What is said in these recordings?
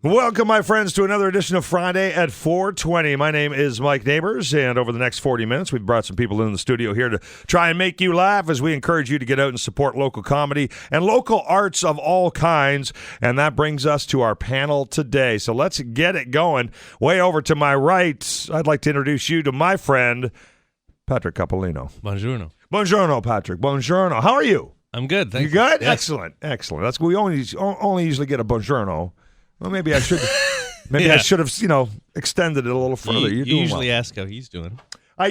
Welcome, my friends, to another edition of Friday at 4:20. My name is Mike Neighbors, and over the next 40 minutes, we've brought some people in the studio here to try and make you laugh as we encourage you to get out and support local comedy and local arts of all kinds. And that brings us to our panel today. So let's get it going. Way over to my right, I'd like to introduce you to my friend, Patrick Capolino. Buongiorno. Buongiorno, Patrick. Buongiorno. How are you? I'm good. Thank You good? Yes. Excellent. Excellent. That's we only usually get a buongiorno. Well, maybe I should. Maybe Yeah. I should have, extended it a little further. You You're doing usually well. ask how he's doing.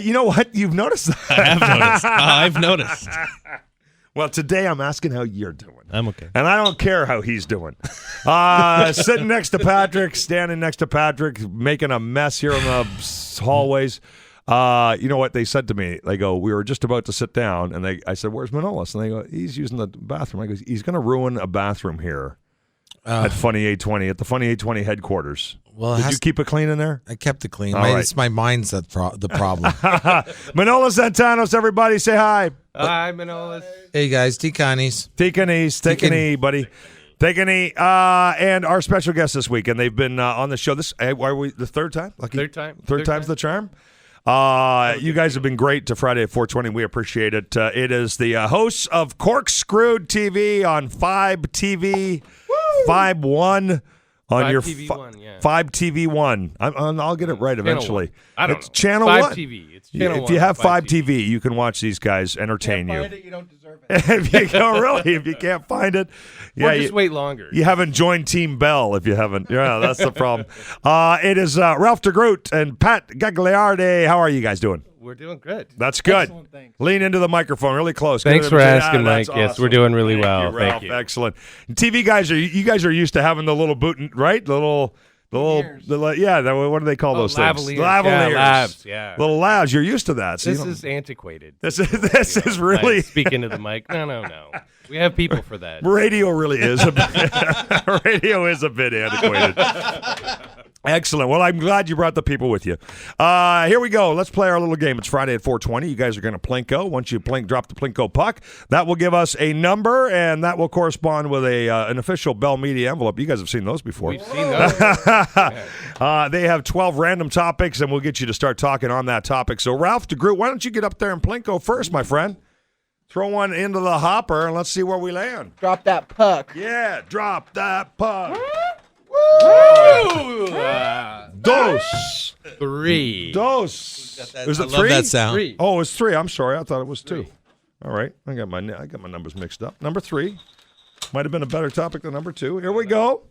You know what? You've noticed that. I have noticed. I've noticed. Well, today I'm asking how you're doing. I'm okay. And I don't care how he's doing. Sitting next to Patrick, standing next to Patrick, making a mess here in the hallways. You know what they said to me? They go, we were just about to sit down, and I said, where's Manolis? And they go, he's using the bathroom. I go, he's going to ruin a bathroom here. At Funny 820, at the Funny 820 headquarters. Well, Did you keep it clean in there? I kept it clean. All right. It's my mind's the problem. Manolis Santanos, everybody say hi. Hi, Manolis. Hey guys, Ticanis. Take an E, buddy. Take an E. And our special guest this week, and they've been on the show. Are we the third time? Lucky? Third time's the charm. You guys have been great to Friday at 420. We appreciate it. It is the hosts of Cork Screwed TV on 5 TV. 5-1 on 5 your TV 1, yeah. 5 TV 1. I'll get it right eventually. One. I don't It's know. Channel 5 1. TV. It's Channel 1. If you have 5 TV. TV, you can watch these guys entertain you. Find it, you don't deserve it. If you go really, if you can't find it, Or just wait longer. You haven't joined Team Bell if you haven't. Yeah, that's the problem. It is Ralph de Groot and Pat Gagliardi. How are you guys doing? We're doing good. That's good. Excellent, thanks. Lean into the microphone really close. Thanks Good. for asking, that's Mike. Yes, awesome. we're doing really Thank well. you, Ralph. Thank you. Excellent. And TV guys, you guys are used to having the little boot, right? The little, Ears. what do they call those things? lavaliers. Lavaliers. Yeah, labs, yeah. Little labs. You're used to that. So This you don't- is antiquated. this is really Right, speaking to the mic. No. We have people for that. radio. Really is a bit, radio is a bit antiquated. Excellent. Well, I'm glad you brought the people with you. Here we go. Let's play our little game. It's Friday at 4:20. You guys are going to Plinko. Once you drop the Plinko puck, that will give us a number, and that will correspond with an official Bell Media envelope. You guys have seen those before. We've seen those. They have 12 random topics, and we'll get you to start talking on that topic. So, Ralph de Groot, why don't you get up there and Plinko first, my friend? Throw one into the hopper, and let's see where we land. Drop that puck. Yeah, drop that puck. Dos. 3. Dos. Is I it love 3? that sound. 3. Oh, it's 3. I'm sorry. I thought it was 2. All right. I got my numbers mixed up. Number 3. Might have been a better topic than number 2. Here we go.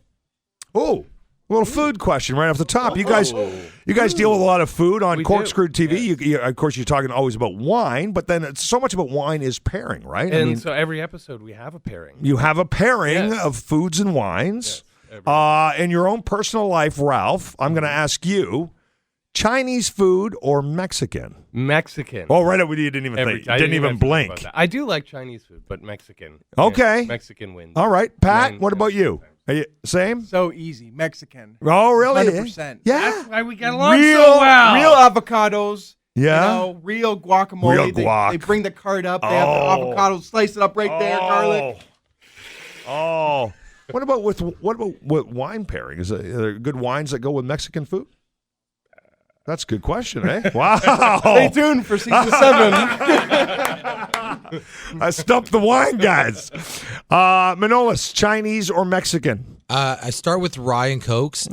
Oh, a little food question right off the top. You guys deal with a lot of food on We Cork do. Screwed TV. You, of course, you're talking always about wine, but then it's so much about wine is pairing, right? And so every episode we have a pairing. You have a pairing Yes. of foods and wines. Yes, In your own personal life, Ralph, I'm going to ask you, Chinese food or Mexican? Mexican. Oh, right. You didn't even think. I You didn't even think about blink. that. I do like Chinese food, but Mexican. Okay. Yeah, Mexican wins. All right. Pat, Mine- what about you? Are you same? So easy. Mexican. Oh, really? 100%. Yeah. That's why we get along Real, so well. real avocados. Yeah? You know, real guacamole. Real guac. They bring the cart up. They have the Oh. avocado, slice it up right there, garlic. Oh. What about with wine pairing? Are there good wines that go with Mexican food? That's a good question, eh? Wow. Stay tuned for season 7. I stumped the wine guys. Manolis, Chinese or Mexican? I start with rye and cokes,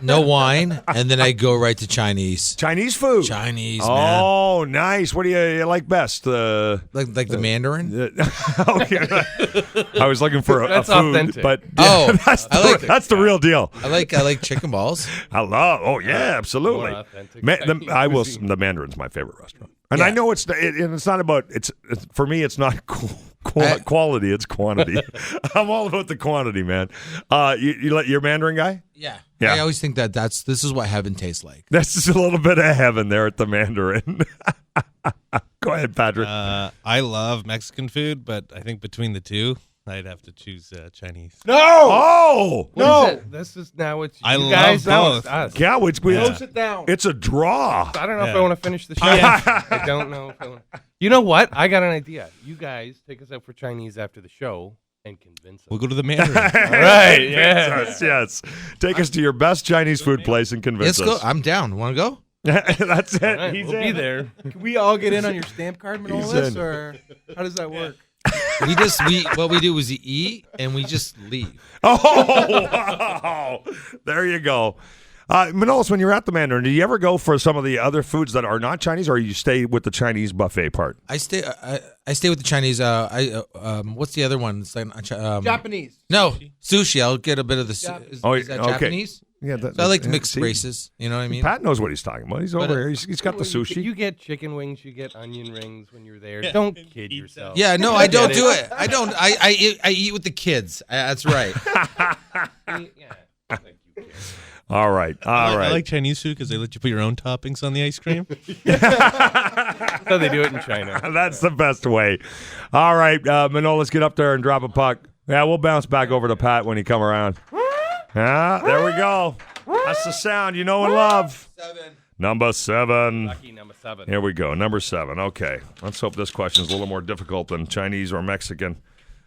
no wine, and then I go right to Chinese. Chinese food. Chinese, man. Oh, nice. What do you like best? Like the Mandarin. Okay. I was looking for a That's food, authentic. but Oh, that's the real deal. I like chicken balls. I love. Oh yeah, absolutely. More authentic The cuisine. Mandarin's my favorite restaurant, and Yeah. I know it's not about it's for me. It's not quality. It's quantity. I'm all about the quantity, man. You let your Mandarin guy. Yeah. Yeah. I always think this is what heaven tastes like. That's just a little bit of heaven there at the Mandarin. Go ahead, Patrick. I love Mexican food, but I think between the two, I'd have to choose Chinese. No! Oh No! This is now it's I you love guys. Now both. it's us. yeah, we Close it down. it's a draw. I don't know if Yeah. I want to finish the show. I don't know. If I want. You know what? I got an idea. You guys take us out for Chinese after the show, And convince them. We'll go to the Mandarin. Right, yeah. Yes. Take us to your best Chinese food place and convince Let's us. go. I'm down. Want to go? That's it. All right, He's we'll be in. there. Can we all get in on your stamp card, He's Manolis, in. or how does that work? What we do is we eat and we just leave. Oh, wow. There you go. Manolis, when you're at the Mandarin, do you ever go for some of the other foods that are not Chinese, or you stay with the Chinese buffet part? I stay with the Chinese. What's the other one? It's like Japanese. No, sushi. I'll get a bit of the. Is that okay. Japanese? Yeah, So I like to mix races. You know what I mean? Pat knows what he's talking about. He's over here. He's got the sushi. You get chicken wings, you get onion rings when you're there. Don't kid yourself. Yeah, no, I don't do it. I don't. I eat with the kids. That's right. Yeah. All right. I like Chinese food because they let you put your own toppings on the ice cream. That's how they do it in China. That's the best way. All right, Manolis, get up there and drop a puck. Yeah, we'll bounce back over to Pat when he come around. Yeah, there we go. That's the sound you know and love. Number 7. Lucky number 7. Here we go. Number 7. Okay. Let's hope this question is a little more difficult than Chinese or Mexican.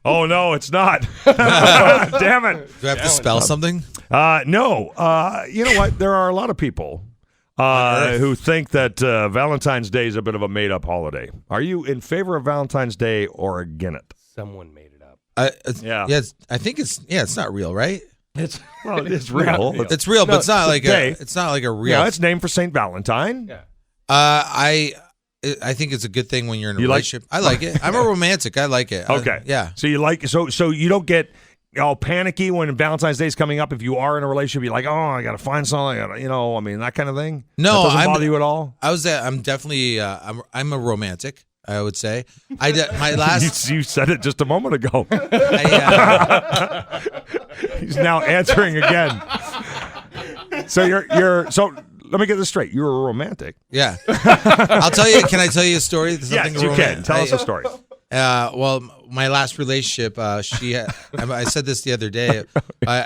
Oh, no, it's not. Damn it. Do I have to spell something? No. You know what? There are a lot of people who think that Valentine's Day is a bit of a made-up holiday. Are you in favor of Valentine's Day or against it? Someone made it up. Yeah. I think it's not real, right? It's real. It's real, but it's not like day. it's not like a real. Yeah, it's named for St. Valentine. Yeah. I think it's a good thing when you're in a relationship. I like it. I'm a romantic. I like it. Okay. Yeah. So you like so you don't get all panicky when Valentine's Day is coming up. If you are in a relationship, you're like, oh, I got to find something. That kind of thing. No, that doesn't bother you at all. I'm definitely. I'm a romantic. I would say. My last. you said it just a moment ago. I, He's now answering again. So you're so. Let me get this straight. You're a romantic. yeah. I'll tell you. Can I tell you a story? Yes, you can. Tell us a story. Well, my last relationship, she had, I said this the other day.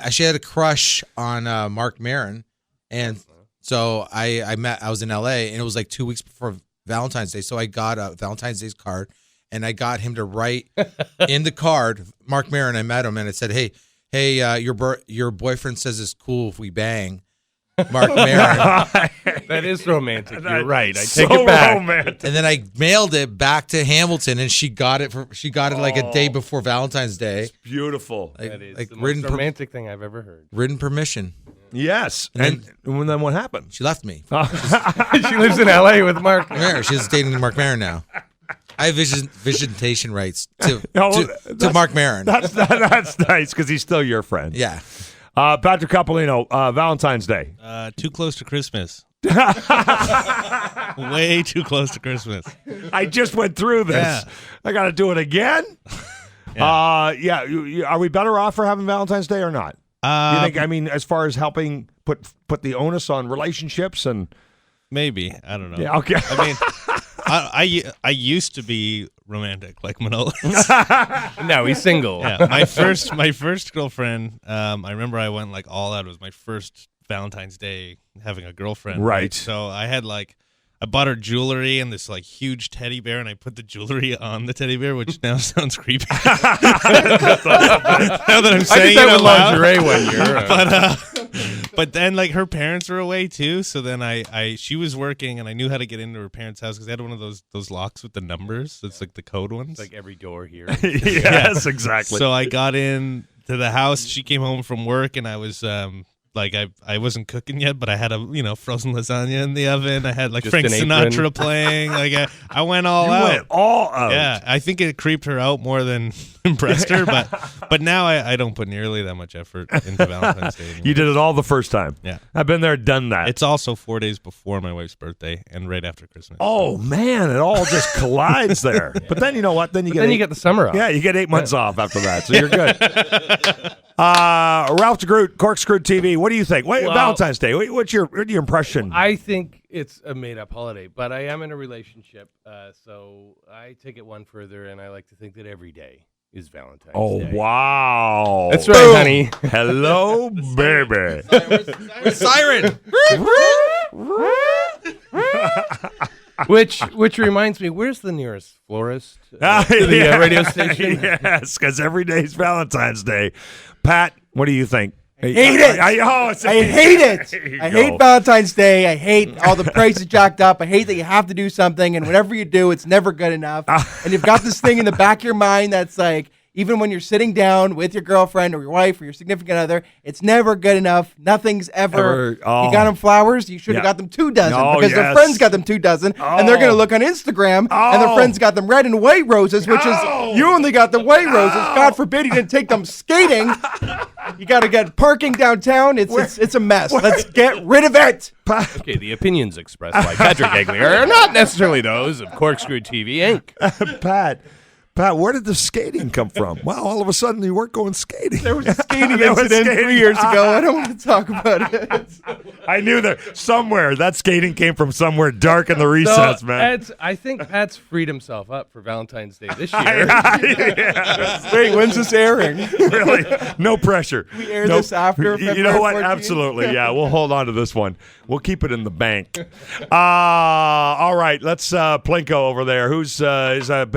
She had a crush on Mark Maron, and so I was in LA, and it was like 2 weeks before Valentine's Day. So I got a Valentine's Day card, and I got him to write in the card, Mark Maron. I met him, and it said, "Hey, your boyfriend says it's cool if we bang." Mark Maron. That is romantic. You're right. I So take it back. romantic. And then I mailed it back to Hamilton, and she got it like a day before Valentine's Day. Beautiful. Like, That is like the written most romantic thing I've ever heard. written permission. Yes. And And then what happened? She left me. She lives in L.A. with Mark. Maron. She's dating Mark Maron now. I have visitation rights to that's- Mark Maron. That's nice because he's still your friend. Yeah. Patrick Capolino, Valentine's Day. Too close to Christmas. Way too close to Christmas. I just went through this. Yeah. I got to do it again. Yeah. Are we better off for having Valentine's Day or not? You think? I mean, as far as helping put the onus on relationships and Maybe. I don't know. yeah, okay. I mean, I used to be romantic like Manolis. No, he's single. Yeah, my first girlfriend. I remember I went like all out. It was my first Valentine's Day having a girlfriend. Right. So I bought her jewelry and this like huge teddy bear, and I put the jewelry on the teddy bear, which now sounds creepy. Now that I'm saying it out loud. lingerie one year. But then like her parents were away too, so then she was working, and I knew how to get into her parents' house because they had one of those locks with the numbers. It's like the code ones. It's like every door here. Yes, exactly. So I got in to the house. She came home from work, and I was like I wasn't cooking yet, but I had a frozen lasagna in the oven. I had like Just Frank an Sinatra apron. playing. Like I went all you out. went all out. Yeah, I think it creeped her out more than impressed her. But now I don't put nearly that much effort into Valentine's Day anymore. You did it all the first time. Yeah. I've been there, done that. It's also 4 days before my wife's birthday and right after Christmas. oh man, it all just collides there. But then you know what? Then you Then you get the summer off. yeah, you get 8 months off after that, so you're good. Ralph Groot, Cork Screwed TV. What do you think? Well- Valentine's Day. What's your impression? I think it's a made-up holiday, but I am in a relationship, so I take it one further, and I like to think that every day is Valentine's Day. Wow. That's right, honey. Hello, baby. Siren. Which reminds me, where's the nearest florist to the radio station? Yes, because every day is Valentine's Day. Pat, what do you think? Hate it. I hate it. I hate Valentine's Day. I hate all the prices jacked up. I hate that you have to do something, and whatever you do, it's never good enough. And you've got this thing in the back of your mind that's like, even when you're sitting down with your girlfriend or your wife or your significant other, it's never good enough. Nothing's ever. You got them flowers. You should have got them 2 dozen because their friends got them 2 dozen, and they're going to look on Instagram, and their friends got them red and white roses, which is you only got the white roses. God forbid you didn't take them skating. You got to get parking downtown. It's a mess. Let's get rid of it. Okay, the opinions expressed by Patrick Gagliardi are not necessarily those of Corkscrew TV Inc. Pat, where did the skating come from? Well, all of a sudden you weren't going skating. There was a skating incident 3 years ago. I don't want to talk about it. I knew that somewhere that skating came from somewhere dark in the recess, man. I think Pat's freed himself up for Valentine's Day this year. Wait, when's this airing? Really, no pressure. We air this after February You know what? 14th? Absolutely, yeah. We'll hold on to this one. We'll keep it in the bank. All right, let's Plinko over there. Who's is Pat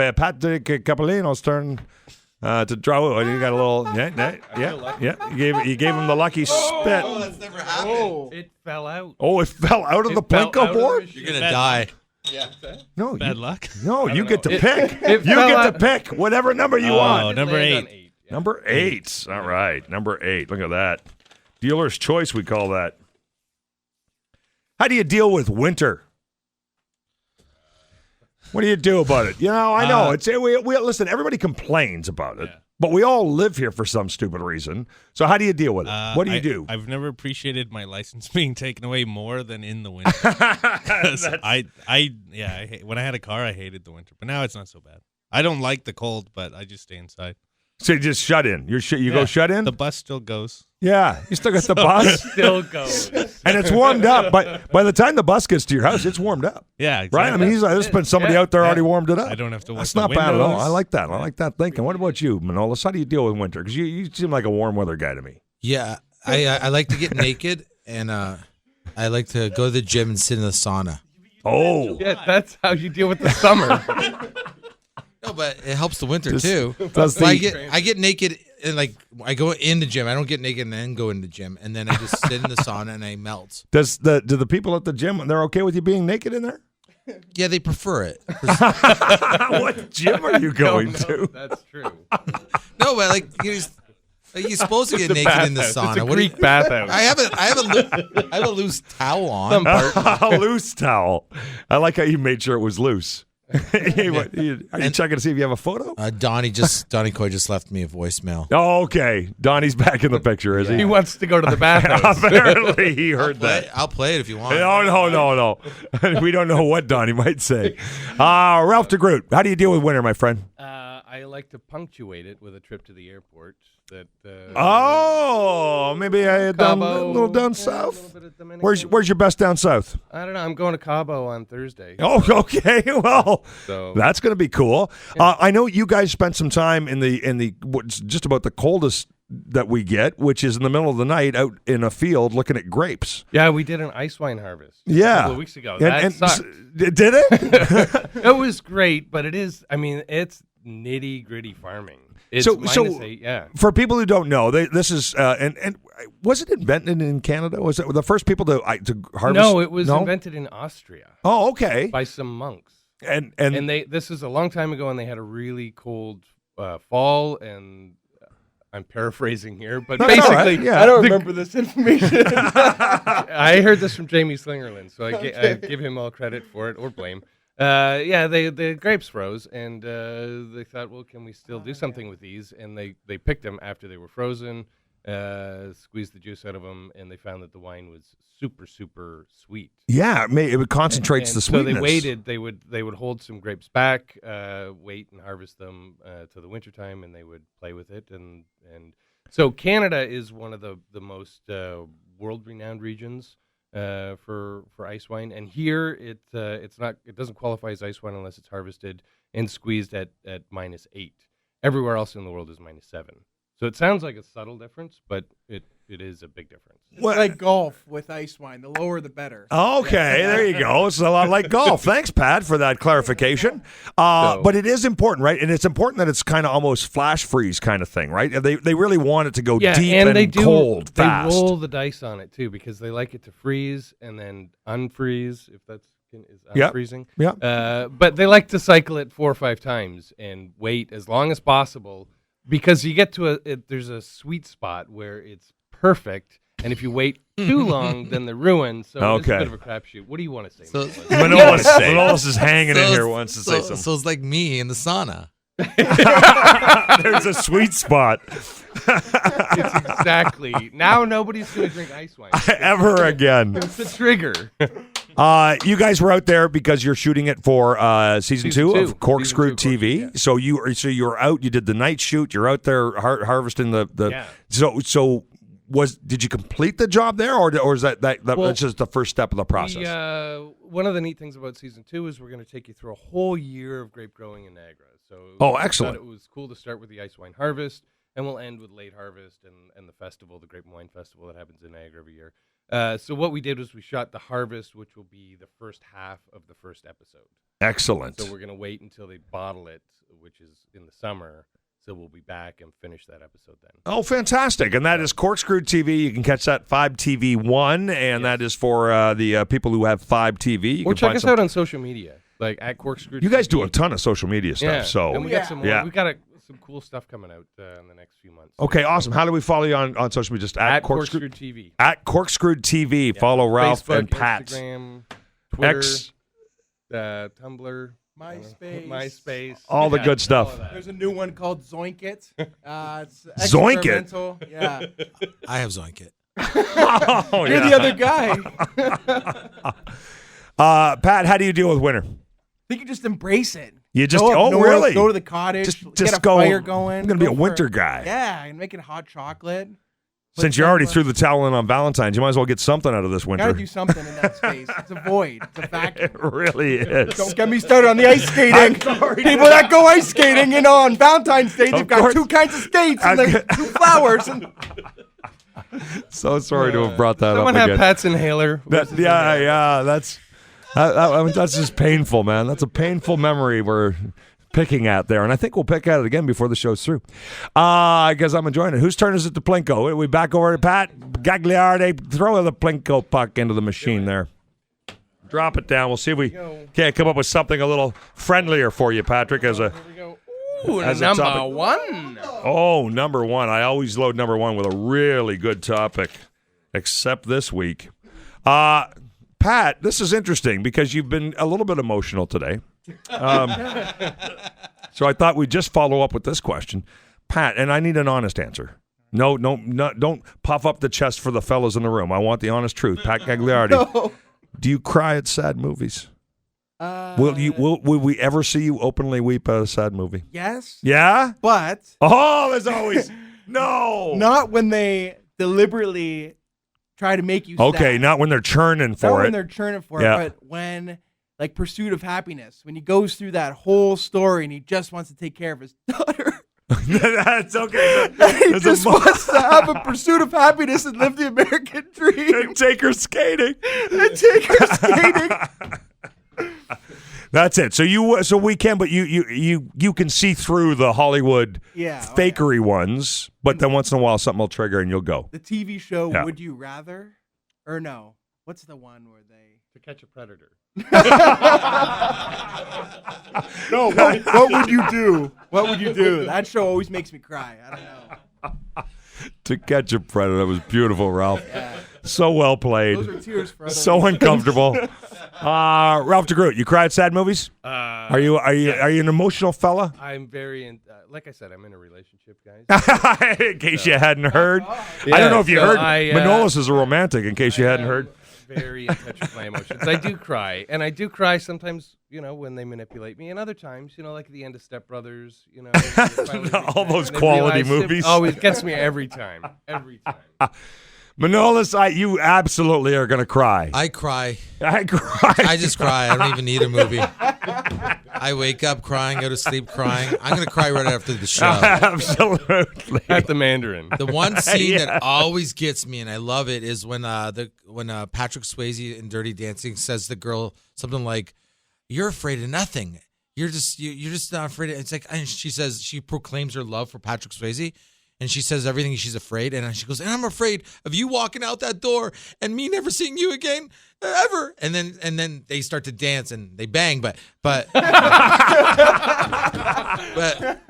Capolino's turn to draw? Oh, you got a little, yeah. You gave him the lucky spit. Oh, that's never happened. It fell out. Oh, it fell out of the Plinko board. You're gonna die. No, Bad luck. No, you get to pick. it You fell get to out. pick whatever number you want. Oh, number Land on 8. Yeah. Number 8. All right, number 8. Look at that. Dealer's choice, we call that. How do you deal with winter? What do you do about it? You know, I know we listen. Everybody complains about it, but we all live here for some stupid reason. So how do you deal with it? What do you do? I've never appreciated my license being taken away more than in the winter. When I had a car, I hated the winter, but now it's not so bad. I don't like the cold, but I just stay inside. So you just shut in. You go shut in. The bus still goes. Yeah, you still got the bus, Still goes. and it's warmed up. By the time the bus gets to your house, it's warmed up. Yeah, exactly. Right. I mean, there's been somebody out there already warmed it up. I don't have to work. That's the not bad at all. windows. I like that. I like that thinking. What about you, Manolis? How do you deal with winter? Because you seem like a warm weather guy to me. Yeah, I like to get naked, and I like to go to the gym and sit in the sauna. Oh, Yeah, that's how you deal with the summer. No, but it helps the winter too. does So I the- get naked and like I go in the gym. I don't get naked and then go in the gym, and then I just sit in the sauna and I melt. do the people at the gym? They're okay with you being naked in there? Yeah, they prefer it. What gym are you going to? That's true. No, but like you're supposed to get naked in the sauna. It's a What do you- Greek bathhouse. I have a loose towel on. A loose towel. I like how you made sure it was loose. Are you checking to see if you have a photo? Donnie Coy just left me a voicemail. Oh, okay. Donnie's back in the picture, is He he? wants to go to the bathhouse. Apparently, he heard that. I'll play it if you want. No. We don't know what Donnie might say. Ralph de Groot, how do you deal with winter, my friend? I like to punctuate it with a trip to the airport. Maybe a little down south. Where's your best down south? I don't know. I'm going to Cabo on Thursday. Oh, okay. Well, So- that's going to be cool. I know you guys spent some time in the what's just about the coldest that we get, which is in the middle of the night out in a field looking at grapes. Yeah, we did an ice wine harvest a Yeah, couple of weeks ago. That sucked. Did it? It was great, but it's nitty gritty farming. It's So- -8, yeah. For people who don't know, this is and was it invented in Canada? Was it the first people to harvest? No, it was invented in Austria Oh, okay. by some monks. And This is a long time ago, and they had a really cold fall, and I'm paraphrasing here, but No, it's all basically, right. Yeah. I don't remember this information. I heard this from Jamie Slingerland, so I give him all credit for it or blame. The grapes froze, and they thought, well, can we still do something with these? And they picked them after they were frozen, squeezed the juice out of them, and they found that the wine was super, super sweet. yeah, it concentrates the So sweetness. they waited. They would hold some grapes back, wait and harvest them to the wintertime, and they would play with it. And so Canada is one of the most world-renowned regions for ice wine. And here it doesn't qualify as ice wine unless it's harvested and squeezed at -8. Everywhere else in the world is -7. So it sounds like a subtle difference, but it is a big difference. It's like golf with ice wine. The lower, the better. Okay, there you go. It's a lot like golf. Thanks, Pat, for that clarification. But it is important, right? And it's important that it's kind of almost flash freeze kind of thing, right? They really want it to go deep and they cold fast. They roll the dice on it too because they like it to freeze and then unfreeze if that's unfreezing. Yeah. But they like to cycle it 4 or 5 times and wait as long as possible because you get to there's a sweet spot where it's perfect. And if you wait too long, then they're ruined. So it's a bit of a crapshoot. What do you want to say, Manolis is hanging in here wants to say something. So it's like me in the sauna. There's a sweet spot. It's exactly. Now nobody's going to drink ice wine. Ever again. It's the trigger. You guys were out there because you're shooting it for season two of Cork Screwed TV. Yeah. So you're out. You did the night shoot. You're out there harvesting the. Yeah. So did you complete the job there, or is that's just the first step of the process? One of the neat things about season 2 is we're going to take you through a whole year of grape growing in Niagara. So excellent! It was cool to start with the ice wine harvest, and we'll end with late harvest and the festival, the Grape and Wine Festival that happens in Niagara every year. So what we did was we shot the harvest, which will be the first half of the first episode. Excellent. So we're going to wait until they bottle it, which is in the summer. So we'll be back and finish that episode then. Oh, fantastic. And that is Corkscrew TV. You can catch that 5TV1, and that is for the people who have 5TV. Or check us out on social media, like at Corkscrew TV. You guys do a ton of social media stuff. Yeah. So and we got some more. We got some cool stuff coming out in the next few months. Okay, awesome. How do we follow you on social media? Just at Corkscrew TV. At Corkscrew TV. Yeah. Follow Ralph Facebook, and Pat. Instagram, Twitter, X. Tumblr. MySpace. All the good stuff. There's a new one called Zoink It. It's Zoink It? experimental. Yeah. I have Zoink It. You're the other guy. Pat, how do you deal with winter? I think you just embrace it. You just go up north, really? Go to the cottage. Just get a go. fire going. I'm gonna be a go winter for- guy. Yeah, and making hot chocolate. Since you already threw the towel in on Valentines, you might as well get something out of this winter. Gotta do something in that space. It's a void. It's a vacuum. It really is. Don't get me started on the ice skating. People that go ice skating, on Valentine's Day, they've got 2 kinds of skates and 2 flowers. And So sorry to have brought that up Someone again. have Pat's inhaler. That's just painful, man. That's a painful memory we're picking at there, and I think we'll pick at it again before the show's through. Because I'm enjoying it. Whose turn is it to Plinko? Are we back over to Pat? Gagliardi, throw the Plinko puck into the machine there. Drop it down. We'll see if we can't come up with something a little friendlier for you, Patrick, as a... Ooh, as a number topic. 1. Oh, number 1. I always load number 1 with a really good topic, except this week. Pat, this is interesting because you've been a little bit emotional today. So I thought we'd just follow up with this question. Pat, and I need an honest answer. No, don't puff up the chest for the fellas in the room. I want the honest truth. Pat Gagliardi. No. Do you cry at sad movies? Will we ever see you openly weep at a sad movie? Yes. Yeah? But Oh, there's always no. not when they deliberately try to make you Okay, sad. not when they're churning Not for when it. they're churning for Yeah. it, but when, like, Pursuit of Happiness, when he goes through that whole story and he just wants to take care of his daughter. That's okay. He There's just a wants to have a pursuit of happiness and live the American dream and take her skating. and take her skating. That's it. So we can, but you can see through the Hollywood fakery ones, but then once in a while something will trigger and you'll go. The TV show Yeah. Would You Rather? Or no? What's the one where they... To Catch a Predator. No, what would you do? What would you do? That show always makes me cry. I don't know. To Catch a Predator. That was beautiful, Ralph. Yeah. So well played. Those are tears for other So reasons. uncomfortable. Ralph de Groot, you cry at sad movies? Are you an emotional fella? I'm very, like I said, I'm in a relationship, guys. In case you hadn't heard. I Yeah, don't know if you so heard. I, Manolis is a romantic, in case you hadn't heard. Very in touch with my emotions. I do cry. And I do cry sometimes, when they manipulate me. And other times, like at the end of Step Brothers, when they finally All reconnect those and they quality realize movies. Oh, it gets me every time. Every time. Manolis, you absolutely are going to cry. I cry. I cry. I just cry. I don't even need a movie. I wake up crying, go to sleep crying. I'm going to cry right after the show. Absolutely. At the Mandarin. The one scene that always gets me, and I love it, is when Patrick Swayze in Dirty Dancing says to the girl something like, "You're afraid of nothing. You're just not afraid of." It's like, and she proclaims her love for Patrick Swayze. And she says everything she's afraid. And she goes, and I'm afraid of you walking out that door and me never seeing you again ever. And then they start to dance and they bang. But but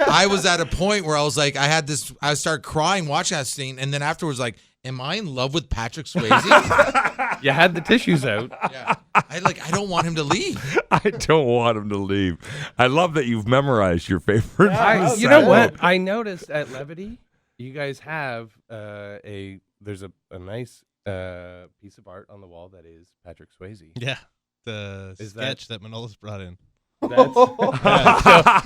I was at a point where I was like, I started crying watching that scene. And then afterwards, like, am I in love with Patrick Swayze? You had the tissues out. Yeah. I don't want him to leave. I don't want him to leave. I love that you've memorized your favorite. You know what? I noticed at Levity, you guys have there's a nice piece of art on the wall that is Patrick Swayze. Yeah, the sketch that Manolis brought in. That's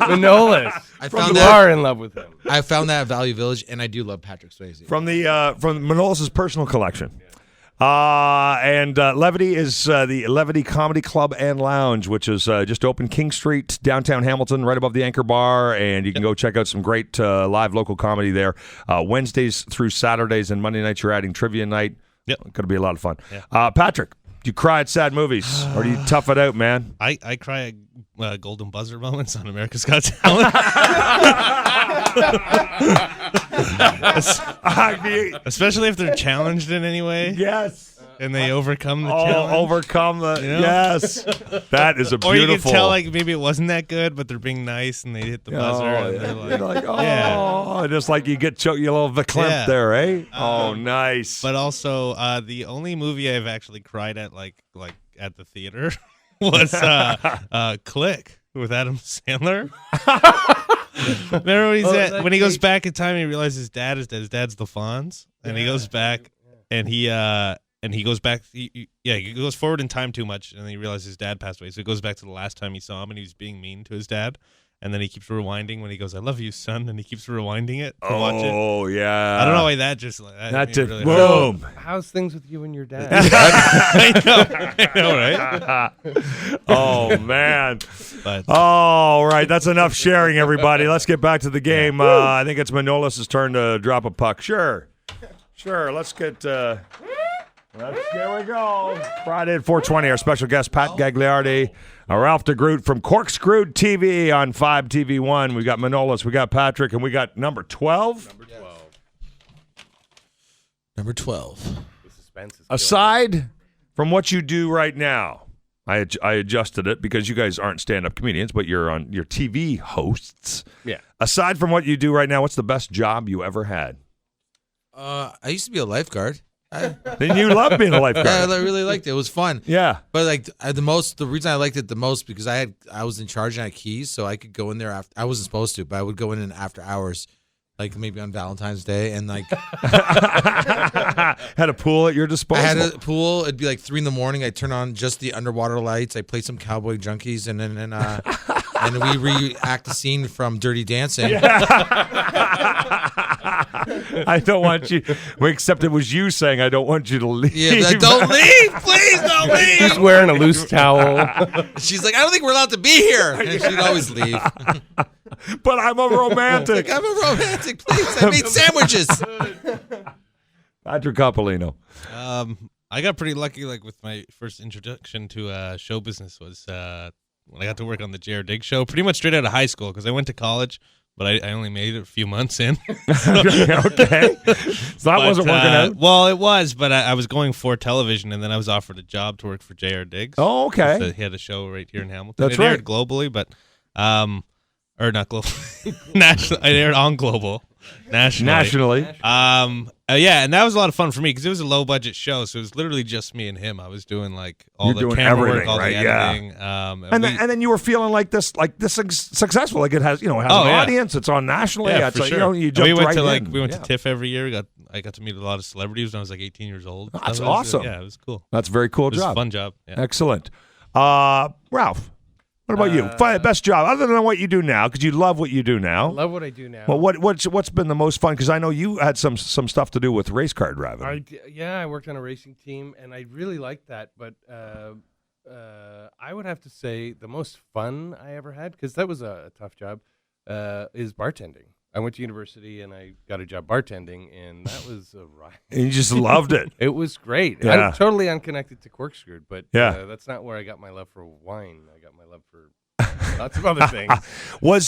Manolis. I found You that. are in love with him. I found that at Value Village, and I do love Patrick Swayze. From Manolis' personal collection. And Levity is the Levity Comedy Club and Lounge, which is just open King Street, downtown Hamilton, right above the Anchor Bar. And you can go check out some great live local comedy there. Wednesdays through Saturdays and Monday nights, you're adding trivia night. Yep. Going to be a lot of fun. Yeah. Patrick, do you cry at sad movies or do you tough it out, man? I cry at golden buzzer moments on America's Got Talent. Especially if they're challenged in any way. Yes. And they overcome the challenge. Overcome the, You know? Yes. That is a beautiful. Or you can tell like maybe it wasn't that good, but they're being nice and they hit the buzzer. And they're like, oh, just like you get you little verklempt there, eh? Nice. But also, the only movie I've actually cried at, like at the theater, was Click with Adam Sandler. Remember when he goes back in time and he realizes his dad is dead. His dad's the Fonz, and he goes back and he goes back. He goes forward in time too much, and then he realizes his dad passed away. So he goes back to the last time he saw him, and he was being mean to his dad. And then he keeps rewinding when he goes, "I love you, son," and he keeps rewinding it to watch it. Oh yeah. I don't know why that just that just really boom. How's things with you and your dad? I know, right? Oh man. But All right, that's enough sharing, everybody. Let's get back to the game. I think it's Manolis' turn to drop a puck. Sure. Let's get. Here we go. Friday at 4:20. Our special guest Pat Gagliardi, Ralph de Groot from Cork Screwed TV on 5 TV1. We got Manolis, we got Patrick, and we got number 12. Number 12. The suspense is Aside from what you do right now, I adjusted it because you guys aren't stand-up comedians, but you're TV hosts. Yeah. Aside from what you do right now, what's the best job you ever had? I used to be a lifeguard. Then you love being a lifeguard. Yeah, I really liked it. It was fun. Yeah. But like the reason I liked it the most because I was in charge and I had keys, so I could go in there after. I wasn't supposed to, but I would go in after hours, like maybe on Valentine's Day, and like had a pool at your disposal. I had a pool. It'd be like 3 a.m. I'd turn on just the underwater lights. I play some Cowboy Junkies, and then and we reenact the scene from Dirty Dancing. I don't want you. Except it was you saying, "I don't want you to leave." Yeah, but don't leave, please don't leave. He's wearing a loose towel. She's like, I don't think we're allowed to be here. And she'd always leave. But I'm a romantic. Like, I'm a romantic, please. I made sandwiches. Patrick Coppolino. I got pretty lucky, like with my first introduction to show business was when I got to work on the J.R. Diggs show, pretty much straight out of high school because I went to college, but I only made it a few months in. Okay, so that wasn't working out. Well, it was, but I was going for television, and then I was offered a job to work for J.R. Diggs. Oh, okay. So he had a show right here in Hamilton. That's it aired right. globally, but or not global, national. It aired on global, nationally. Yeah, and that was a lot of fun for me because it was a low budget show, so it was literally just me and him. I was doing like all You're the doing camera everything, work, all right? the editing. And then you were feeling like this successful, like it has, an audience. It's on nationally. Yeah, It's for like, sure. you jumped went right to in. we went to TIFF every year. I got to meet a lot of celebrities when I was like 18 years old. That's So it was, awesome. yeah, it was cool. That's a very cool It was job. a fun job. Yeah. Excellent. Ralph, What about you? Best job other than what you do now, because you love what you do now. I love what I do now. Well, what's been the most fun? Because I know you had some stuff to do with race car driving. I worked on a racing team, and I really liked that. But I would have to say the most fun I ever had, because that was a tough job, is bartending. I went to university and I got a job bartending, and that was a ride. And you just loved it. It was great. Yeah. I'm totally unconnected to Cork Screwed, but that's not where I got my love for wine. I got my love for lots of other things. Where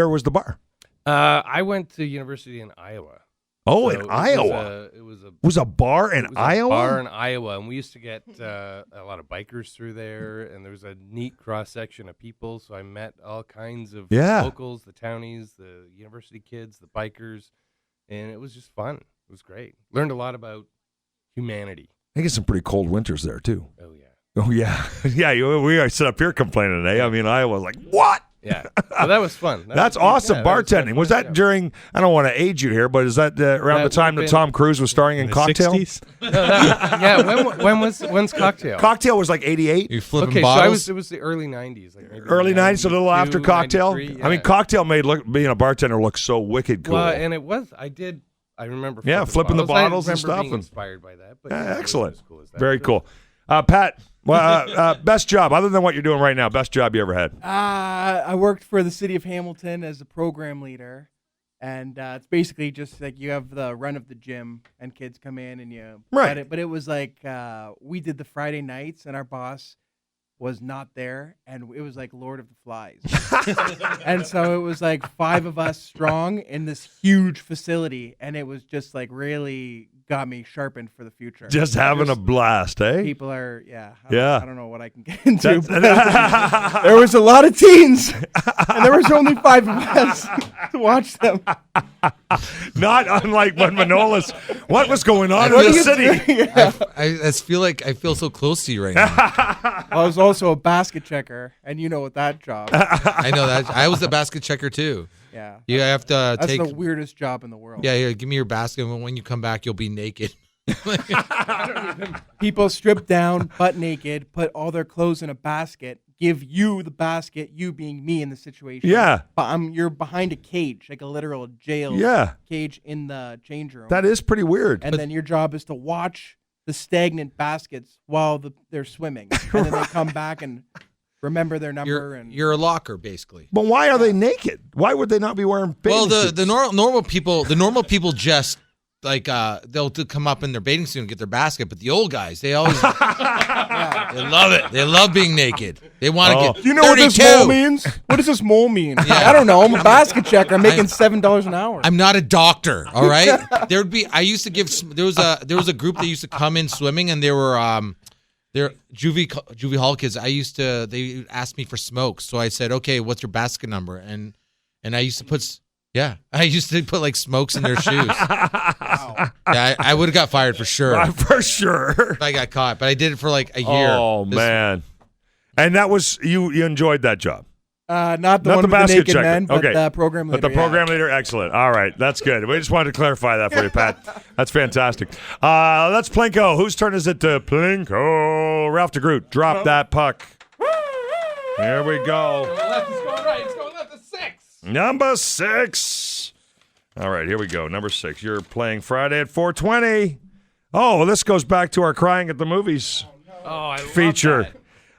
was the bar? I went to university in Iowa. Oh, So in Iowa. It was a bar in Iowa? Bar in Iowa, and we used to get a lot of bikers through there, and there was a neat cross-section of people, so I met all kinds of locals, the townies, the university kids, the bikers, and it was just fun. It was great. Learned a lot about humanity. I get some pretty cold winters there, too. Oh, yeah. Oh, yeah. Yeah, we are sit up here complaining today. I mean, Iowa's like, what? Yeah, so that was fun. That's awesome. Bartending. Was that during, I don't want to age you here, but is that around the time that Tom Cruise was starring in Cocktail? 60s? When's Cocktail? Cocktail was like 88. You flipping Okay, bottles? so it was the early 90s. Like maybe Early 90s, a little after 92, Cocktail. 93, I mean, Cocktail made being a bartender look so wicked cool. Well, and it was. I remember. Flipping the bottles I and stuff. Being inspired by that. But Excellent. It was as cool as that. Very cool. Pat, best job, other than what you're doing right now, best job you ever had? I worked for the city of Hamilton as a program leader, and it's basically just like you have the run of the gym, and kids come in and you Right. But it was like we did the Friday nights, and our boss was not there, and it was like Lord of the Flies. And so it was like 5 of us strong in this huge facility, and it was just like really got me sharpened for the future. Just having a blast, eh? People are, I don't know what I can get into. But there was a lot of teens, and there was only 5 of us to watch them. Not unlike when Manolis, what was going on in the city? I feel so close to you right now. I was also a basket checker, and you know what that job. I know that. I was a basket checker too. Yeah. You have to That's take. the weirdest job in the world. Yeah, here, give me your basket. And when you come back, you'll be naked. People strip down, butt naked, put all their clothes in a basket, give you the basket, you being me in the situation. Yeah. But you're behind a cage, like a literal jail cage in the change room. That is pretty weird. And then your job is to watch the stagnant baskets while they're swimming. And then they come back and remember their number. You're a locker, basically. But why are they naked? Why would they not be wearing bathing suits? The normal people just like they'll come up in their bathing suit and get their basket, but the old guys, they always they love it. They love being naked. They want to get. Do you know 32. What this mole means? What does this mole mean? Yeah. I don't know. I'm a basket checker. I'm making $7 an hour. I'm not a doctor. All right. There would be. I used to give. There was a group that used to come in swimming, and they were they're juvie hall kids. They asked me for smokes, so I said, okay, what's your basket number? And I used to put. Yeah, I used to put like smokes in their shoes. Wow. Yeah, I would have got fired for sure. For sure. If I got caught, but I did it for like a year. Oh, man. And that was, you enjoyed that job? Not the one with the naked checker. Men, but the program leader. But the program leader, excellent. All right, that's good. We just wanted to clarify that for you, Pat. That's fantastic. That's Plinko. Whose turn is it to Plinko? Ralph de Groot, drop that puck. Here we go. Left is going right. It's going left to 6. Number 6. All right, here we go. Number 6. You're playing Friday at 4:20. Oh, well, this goes back to our crying at the movies feature.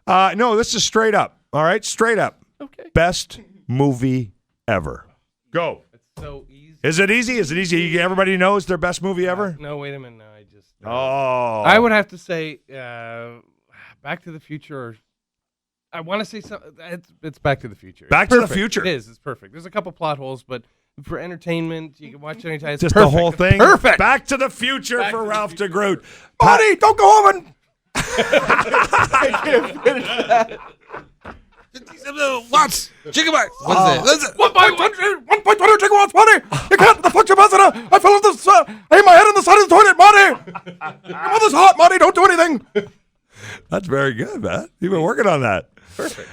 No, this is straight up. All right, straight up. Okay. Best movie ever. Go. It's so easy. Is it easy? Is it easy? Everybody knows their best movie ever? No, wait a minute. No, I just. I would have to say Back to the Future. Or I want to say something. It's Back to the Future. Back to the Future. It is. It's perfect. There's a couple plot holes, but for entertainment, you can watch it anytime. It's just perfect. the whole thing. Perfect. Back to the Future for Ralph de Groot. Buddy, don't go home and. I can't finish that. Watts, chicken bites. What is it? 1.20 chicken watts, Marty. You can't. The fuck your ambassador. I fell off the. I hit my head on the side of the toilet, Marty. Your mother's hot, Marty. Don't do anything. That's very good, man. You've been working on that. Perfect.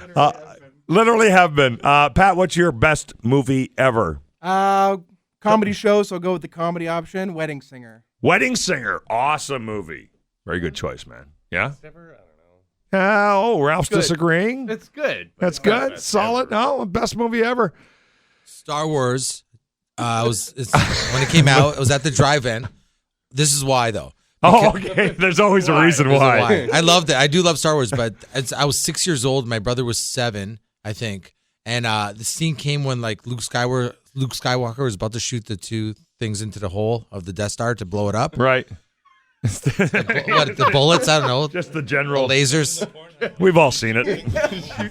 Literally have been. Pat, what's your best movie ever? Comedy show, so I'll go with the comedy option. Wedding Singer. Wedding Singer. Awesome movie. Very good choice, man. Yeah? Ralph's Good. disagreeing. It's good. but That's it's not good. best Solid. ever. No, best movie ever. Star Wars. When it came out, it was at the drive-in. This is why, though. Oh, okay. There's always a reason There's a why. why. I loved it. I do love Star Wars, but I was 6 years old. My brother was 7, I think. And the scene came when like Luke Skywalker was about to shoot the 2 things into the hole of the Death Star to blow it up. Right. What, the bullets? I don't know. Just the The general. lasers. We've all seen it.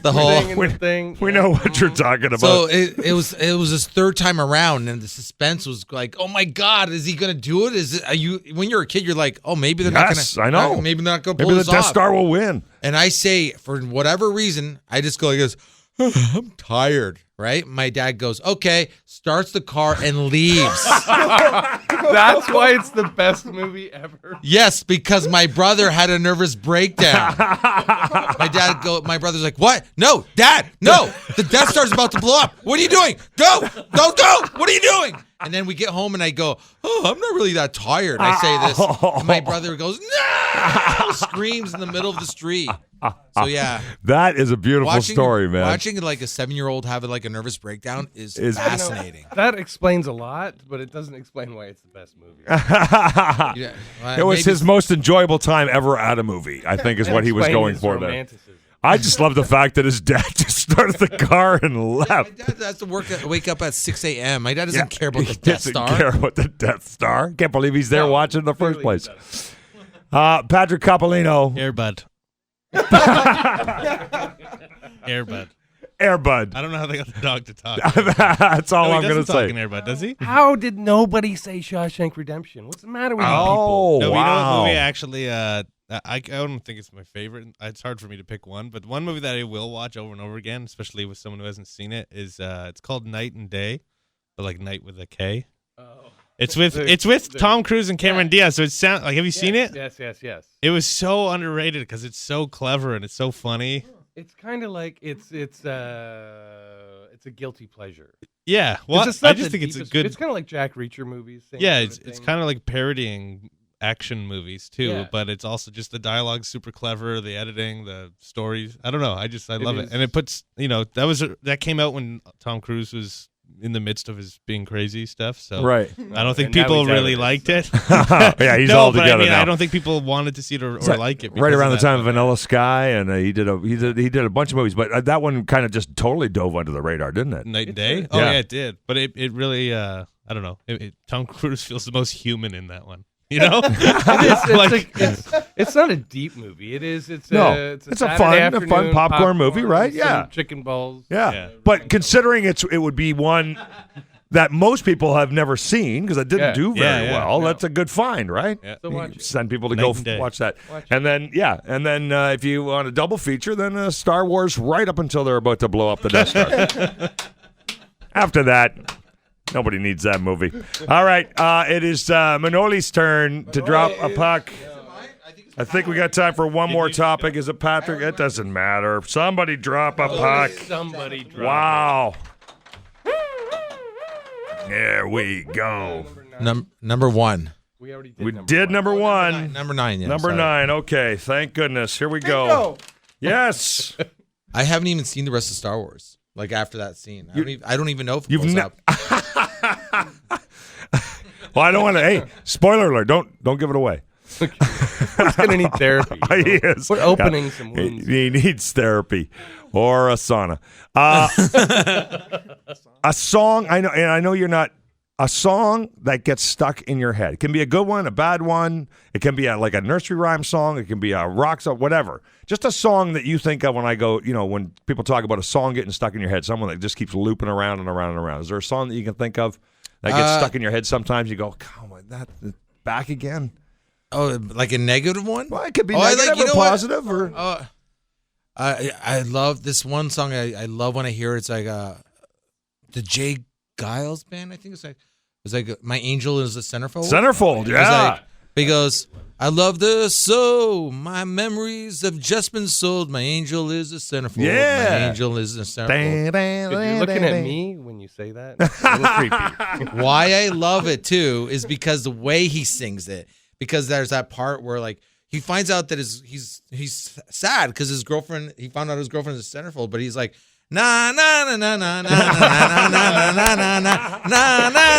The whole. Thing and the thing. We know what you're talking about. So it was his 3rd time around, and the suspense was like, oh my God, is he gonna do it? When you're a kid, you're like, oh, maybe they're Yes, not I gonna. know. Maybe they're not gonna pull Maybe the this Death off. Star will win. And I say, for whatever reason, I just go, he goes, I'm tired, right? My dad goes, okay, starts the car and leaves. That's why it's the best movie ever. Yes, because my brother had a nervous breakdown. My brother's like, what? No, Dad, no, the Death Star's about to blow up. What are you doing? Go, what are you doing? And then we get home and I go, oh, I'm not really that tired. I say this. And my brother goes, no, screams in the middle of the street. So yeah, That is a beautiful story, man. Watching like a 7-year-old have like a nervous breakdown is fascinating. That explains a lot, but it doesn't explain why it's the best movie. Yeah, It was maybe- his most enjoyable time ever at a movie, I think is what he was Explain going his for there. romanticism. I just love the fact that his dad just started the car and My left. dad has to wake up at 6 a.m. My dad doesn't care about He the Death doesn't Star. care about the Death Star. Can't believe he's there No, watching in the first clearly he place. Patrick Coppolino, Airbud. Airbud. Airbud. I don't know how they got the dog to talk. That's all No, he I'm going to doesn't talk say. in Airbud, does he? How did nobody say Shawshank Redemption? What's the matter with you Oh, No, but you know wow. what movie actually? I don't think it's my favorite. It's hard for me to pick one, but one movie that I will watch over and over again, especially with someone who hasn't seen it, is it's called Night and Day, but like night with a K. people? It's with Tom Cruise and Cameron Diaz. So it sounds like, have you seen it? Yes. It was so underrated because it's so clever and it's so funny. It's kind of like it's a guilty pleasure. Yeah, well, It's I not just the think it's a deepest- good. It's kind of like Jack Reacher movies. Same Yeah, sort it's thing. kind of like parodying action movies too, Yeah. but it's also just the dialogue's super clever, the editing, the stories. I don't know. I love it, is. and it puts that came out when Tom Cruise was in the midst of his being crazy stuff. So Right. I don't think And now people he's out of really it, liked it. Yeah, he's no, all but together I mean, now. I don't think people wanted to see it or like it. Right because around the of that, time of but- Vanilla Sky, and he did a bunch of movies, but that one kind of just totally dove under the radar, didn't it? Night and Day. Oh Yeah. yeah, it did. But it really I don't know. Tom Cruise feels the most human in that one. You know, It's not a deep movie. It is. It's No, a it's a Saturday fun afternoon popcorn movie, right? some Yeah. chicken balls. Yeah. Yeah. But considering it would be one that most people have never seen because it didn't Yeah. do very Yeah, well, no. that's a good find, right? Yeah. So watch it. Send people to Night go and day. watch that. Watch it. And then, if you want a double feature, then Star Wars right up until they're about to blow up the Death Star. After that, nobody needs that movie. All right. It is Manoli's turn to drop a puck. I think we got time for one more topic. Is it Patrick? It doesn't matter. Somebody drop a puck. Somebody drop Wow. There we go. Number 1. We already did. We number did one. number one. Number 9. Yeah, Number sorry. 9. Okay. Thank goodness. Here we go. Bingo. Yes. I haven't even seen the rest of Star Wars. Like after that scene, I don't even know if it You've blows ne- up. Well, I don't want to. Hey, spoiler alert! Don't give it away. He's gonna need therapy. He is. We're opening some wounds. He needs therapy or a sauna. A song. I know you're not. A song that gets stuck in your head. It can be a good one, a bad one. It can be like a nursery rhyme song. It can be a rock song, whatever. Just a song that you think of when I go, when people talk about a song getting stuck in your head, someone that just keeps looping around and around and around. Is there a song that you can think of that gets stuck in your head sometimes? You go, come on, that back again? Oh, like a negative one? Well, it could be Oh, I negative like- you or know what? positive. Or I love this one song. I love when I hear it. It's like the Jay Giles band. I think it's like My Angel is a Centerfold. Centerfold, It's yeah. like, he goes, I love the soul. My memories have just been sold. My angel is a centerfold. Yeah. My angel is a centerfold. Dude, you're looking at me when you say that. It's a little creepy. Why I love it too is because the way he sings it. Because there's that part where like he finds out that he's sad because his girlfriend. He found out his girlfriend is a centerfold, but he's like. Na na na na na na na na na na na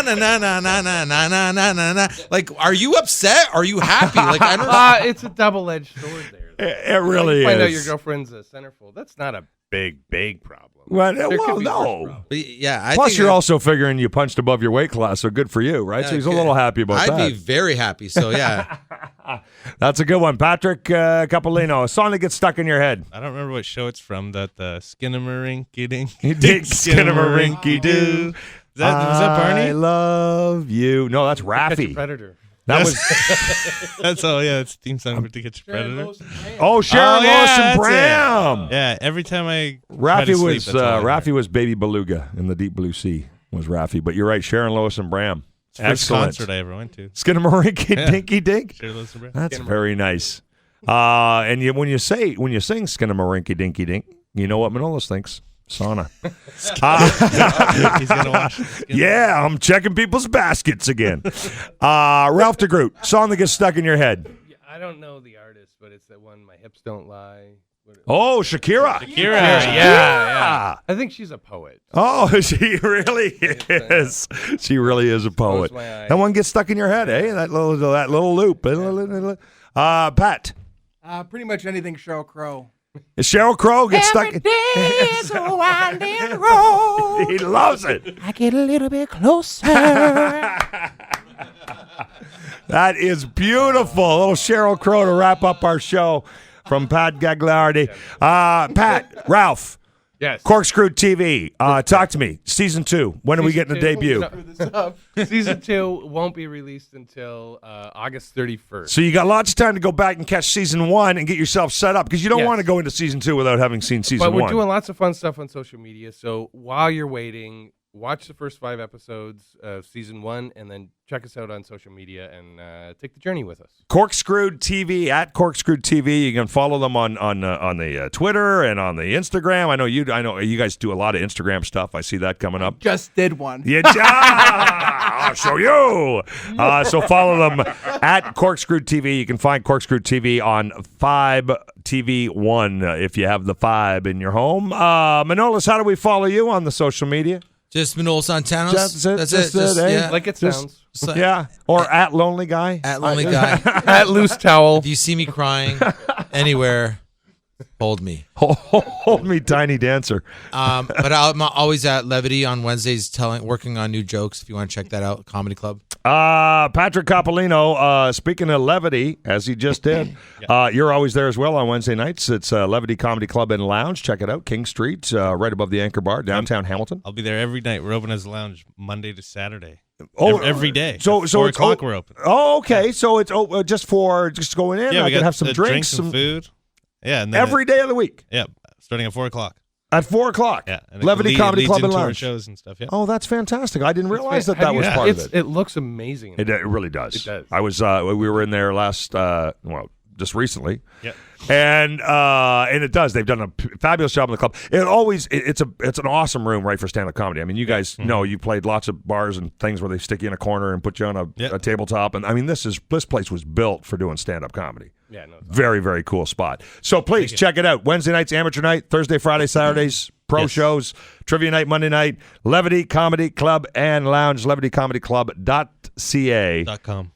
na na na na na na na na. Like, are you upset? Are you happy? Like, I don't know. It's a double-edged sword there. It really Find out is. your girlfriend's a centerfold. That's not a big problem. Well, There could be worse no. problems. But yeah, I Plus, think you're also figuring you punched above your weight class, so good for you, right? So he's a little happy about I'd that. be very happy. So yeah, That's a good one. Patrick Capolino, a song that gets stuck in your head. I don't remember what show it's from. That the Skinnamarink-a-dink. Skinnamarink-a-doo. Was that Barney? I love you. No, that's Catch a Raffy. Predator. That was That's it's theme song for To Catch a Predator. Sharon yeah, Lois and that's it. Bram. Yeah, every time I try to Raffy sleep, was that's all I hear. Raffy was Baby Beluga in the Deep Blue Sea. Was Raffy, but you're right. Sharon Lois and Bram. It's the first Excellent. concert I ever went to. Skinnamarink-a-dinky dink. Share those around. That's very nice. And when you sing Skinnamarink-a-dinky dink, you know what Manolis thinks. Sauna. He's gonna watch. Yeah, I'm checking people's baskets again. Ralph de Groot, song that gets stuck in your head. I don't know the artist, but it's that one. My hips don't lie. Oh, Shakira. Yeah. I think she's a poet. Oh, she really is. She really is a poet. Close my eyes. That one gets stuck in your head, eh? That little loop. Pat, Pretty much anything Sheryl Crow. Cheryl Crow gets stuck. It's a winding road. He loves it. I get a little bit closer. That is beautiful. A little Cheryl Crow to wrap up our show from Pat Gagliardi. Pat, Ralph. Yes. Corkscrew TV. Talk to me. Season 2. When are we getting a debut? Season 2 won't be released until August 31st. So you got lots of time to go back and catch season 1 and get yourself set up because you don't Yes. want to go into season 2 without having seen season But 1. we're doing lots of fun stuff on social media. So while you're waiting, watch the first 5 episodes of season 1 and then check us out on social media and take the journey with us. Corkscrewed TV at Corkscrewed TV. You can follow them on the Twitter and on the Instagram. I know you guys do a lot of Instagram stuff. I see that coming up. Just did one. Yeah, I'll show you. So follow them at Corkscrewed TV. You can find Corkscrewed TV on 5 TV 1 if you have the 5 in your home. Manolis, how do we follow you on the social media? just Manolo Santanos. That's it, That's just it. Just, it, eh? yeah. Like it Just- sounds. Just, Yeah, or at Lonely Guy. At lonely guy. At loose towel. If you see me crying anywhere, hold me. Hold me, tiny dancer. But I'm always at Levity on Wednesdays, working on new jokes. If you want to check that out, Comedy Club. Patrick Capolino, speaking of levity, as he just did, you're always there as well on Wednesday nights. It's Levity Comedy Club and Lounge. Check it out, King Street, right above the Anchor Bar, downtown Hamilton. I'll be there every night. We're open as a lounge Monday to Saturday. Oh, every day. So At 4 it's o'clock we're open. Oh, okay. So it's just going in. Yeah, I we can got have some drinks, some food. Yeah, and then every day of the week yeah, starting at 4 o'clock. at 4 o'clock. Yeah, and it Levity Comedy leads Club and into our Lounge. shows and stuff. Yeah. Oh, that's fantastic. I didn't realize that Have was you- part of it. It looks amazing. It really does. It does. I was we were in there last just recently. Yep. And it does. They've done a fabulous job in the club. It's an awesome room, right, for stand-up comedy. I mean, you guys know you played lots of bars and things where they stick you in a corner and put you on a tabletop. And I mean, this place was built for doing stand-up comedy. Yeah, no. Very, very cool spot. So please check it out. Wednesday nights, amateur night. Thursday, Friday, Saturdays, pro shows. Trivia night, Monday night. Levity Comedy Club and Lounge. LevityComedyClub.ca. .com.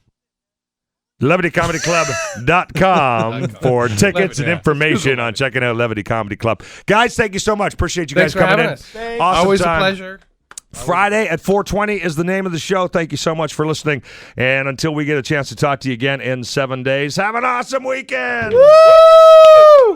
LevityComedyClub.com for tickets and information on checking out Levity Comedy Club. Guys, thank you so much. Appreciate you Thanks guys for coming having in. us. Awesome Always time. a pleasure. Friday at 4:20 is the name of the show. Thank you so much for listening. And until we get a chance to talk to you again in 7 days, have an awesome weekend. Woo!